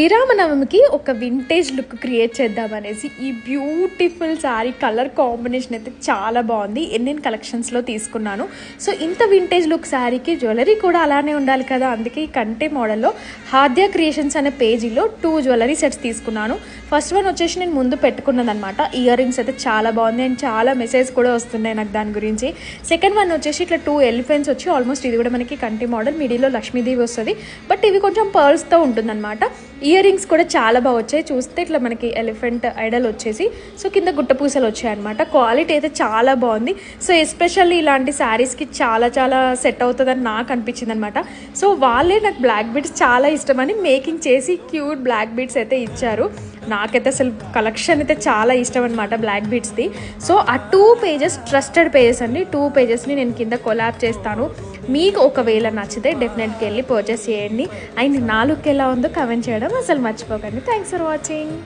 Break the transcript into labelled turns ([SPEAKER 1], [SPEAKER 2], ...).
[SPEAKER 1] శ్రీరామనవమికి ఒక vintage look create చేద్దామనేసి ఈ బ్యూటిఫుల్ శారీ కలర్ కాంబినేషన్ అయితే చాలా బాగుంది. ఎన్ఎన్ కలెక్షన్స్లో తీసుకున్నాను. సో ఇంత వింటేజ్ లుక్ శారీకి జ్యువెలరీ కూడా అలానే ఉండాలి కదా, అందుకే ఈ కంటే మోడల్లో హాద్య క్రియేషన్స్ అనే పేజీలో 2 జ్యువెలరీ సెట్స్ తీసుకున్నాను. ఫస్ట్ వన్ వచ్చేసి నేను ముందు పెట్టుకున్నది అనమాట. ఇయర్ రింగ్స్ అయితే చాలా బాగుంది అండ్ చాలా మెసేజ్ కూడా వస్తున్నాయి నాకు దాని గురించి. సెకండ్ వన్ వచ్చేసి ఇట్లా 2 ఎలిఫెంట్స్ వచ్చి ఆల్మోస్ట్ ఇది కూడా మనకి కంటి మోడల్, మిడిల్లో లక్ష్మీదేవి వస్తుంది, బట్ ఇవి కొంచెం పర్ల్స్తో ఉంటుందన్నమాట. ఇయర్ రింగ్స్ కూడా చాలా బాగా వచ్చాయి. చూస్తే ఇట్లా మనకి ఎలిఫెంట్ ఐడల్ వచ్చేసి సో కింద గుట్టపూసలు వచ్చాయి అనమాట. క్వాలిటీ అయితే చాలా బాగుంది. సో ఎస్పెషల్లీ ఇలాంటి శారీస్కి చాలా చాలా సెట్ అవుతుందని నాకు అనిపించింది అనమాట. సో వాళ్ళే నాకు బ్లాక్ బీడ్స్ చాలా ఇష్టమని మేకింగ్ చేసి క్యూట్ బ్లాక్ బీడ్స్ అయితే ఇచ్చారు. నాకైతే అసలు కలెక్షన్ అయితే చాలా ఇష్టం అనమాట బ్లాక్ బీడ్స్ది. సో ఆ 2 పేజెస్ ట్రస్టెడ్ పేజెస్ అండి. 2 పేజెస్ని నేను కింద కొలాబ్ చేస్తాను. మీకు ఒకవేళ నచ్చితే డెఫినెట్గా వెళ్ళి పర్చేస్ చేయండి. అండ్ నా లుక్ ఎలా ఉందో కమెంట్ చేయడం అసలు మర్చిపోకండి. Thanks for watching.